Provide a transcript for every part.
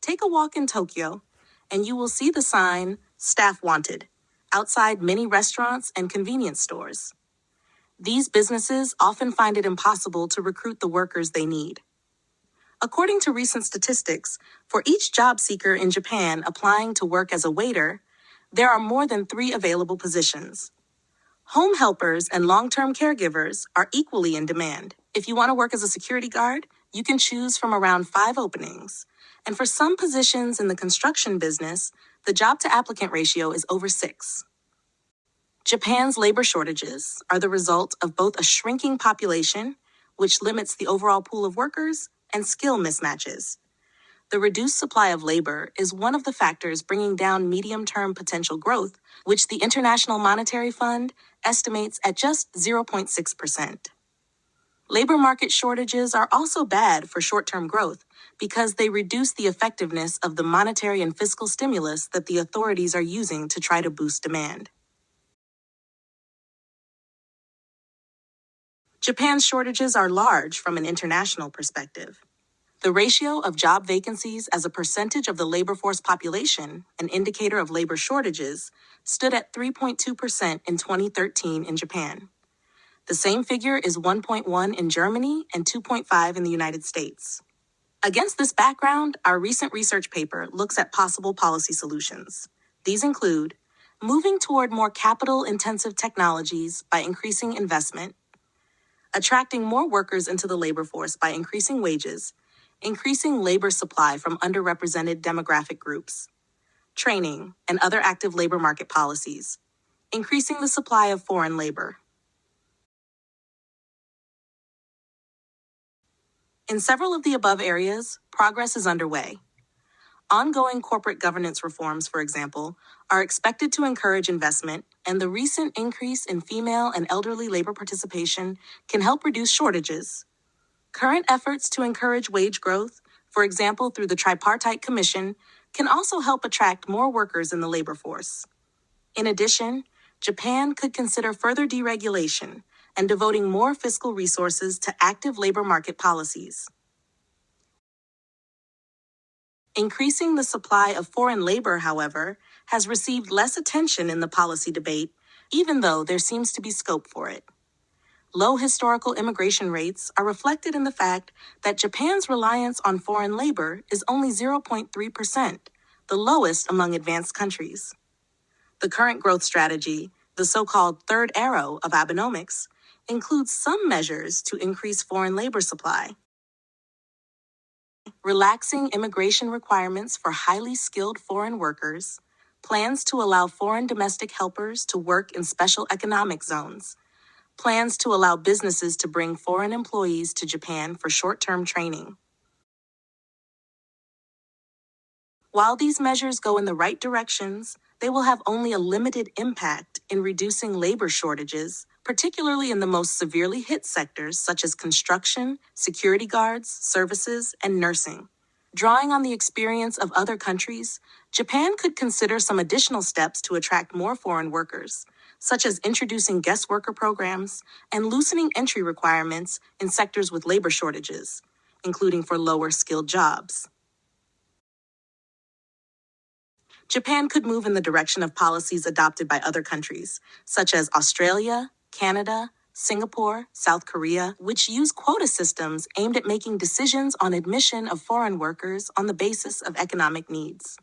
Take a walk in Tokyo, and you will see the sign, Staff Wanted, outside many restaurants and convenience stores. These businesses often find it impossible to recruit the workers they need. According to recent statistics, for each job seeker in Japan applying to work as a waiter, there are more than 3 available positions. Home helpers and long-term caregivers are equally in demand. If you want to work as a security guard, you can choose from around 5 openings. And for some positions in the construction business, the job-to-applicant ratio is over 6. Japan's labor shortages are the result of both a shrinking population, which limits the overall pool of workers, and skill mismatches. The reduced supply of labor is one of the factors bringing down medium-term potential growth, which the International Monetary Fund estimates at just 0.6%. Labor market shortages are also bad for short-term growth because they reduce the effectiveness of the monetary and fiscal stimulus that the authorities are using to try to boost demand. Japan's shortages are large from an international perspective. The ratio of job vacancies as a percentage of the labor force population, an indicator of labor shortages, stood at 3.2% in 2013 in Japan. The same figure is 1.1 in Germany and 2.5 in the United States. Against this background, our recent research paper looks at possible policy solutions. These include moving toward more capital-intensive technologies by increasing investment, attracting more workers into the labor force by increasing wages, increasing labor supply from underrepresented demographic groups, training and other active labor market policies, increasing the supply of foreign labor. In several of the above areas, progress is underway. Ongoing corporate governance reforms, for example, are expected to encourage investment, and the recent increase in female and elderly labor participation can help reduce shortages. Current efforts to encourage wage growth, for example through the Tripartite Commission, can also help attract more workers in the labor force. In addition, Japan could consider further deregulation and devoting more fiscal resources to active labor market policies. Increasing the supply of foreign labor, however, has received less attention in the policy debate, even though there seems to be scope for it. Low historical immigration rates are reflected in the fact that Japan's reliance on foreign labor is only 0.3%, the lowest among advanced countries. The current growth strategy, the so-called third arrow of Abenomics, includes some measures to increase foreign labor supply. Relaxing immigration requirements for highly skilled foreign workers, plans to allow foreign domestic helpers to work in special economic zones, plans to allow businesses to bring foreign employees to Japan for short-term training. While these measures go in the right directions, they will have only a limited impact in reducing labor shortages, particularly in the most severely hit sectors such as construction, security guards, services, and nursing. Drawing on the experience of other countries, Japan could consider some additional steps to attract more foreign workers, such as introducing guest worker programs and loosening entry requirements in sectors with labor shortages, including for lower-skilled jobs. Japan could move in the direction of policies adopted by other countries, such as Australia, Canada, Singapore, South Korea, which use quota systems aimed at making decisions on admission of foreign workers on the basis of economic needs.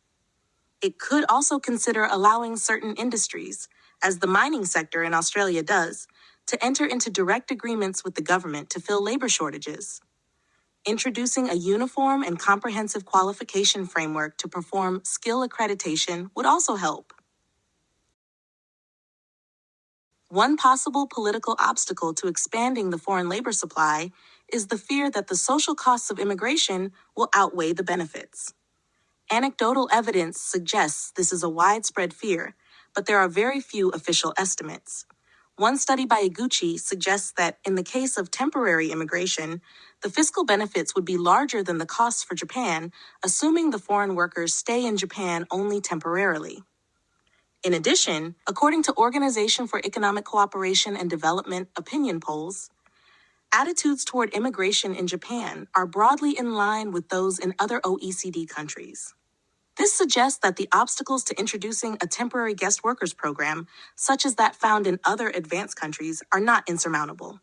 It could also consider allowing certain industries, as the mining sector in Australia does, to enter into direct agreements with the government to fill labor shortages. Introducing a uniform and comprehensive qualification framework to perform skill accreditation would also help. One possible political obstacle to expanding the foreign labor supply is the fear that the social costs of immigration will outweigh the benefits. Anecdotal evidence suggests this is a widespread fear, but there are very few official estimates. One study by Iguchi suggests that in the case of temporary immigration, the fiscal benefits would be larger than the costs for Japan, assuming the foreign workers stay in Japan only temporarily. In addition, according to Organization for Economic Cooperation and Development opinion polls, Attitudes toward immigration in Japan are broadly in line with those in other OECD countries. This suggests that the obstacles to introducing a temporary guest workers program, such as that found in other advanced countries, are not insurmountable.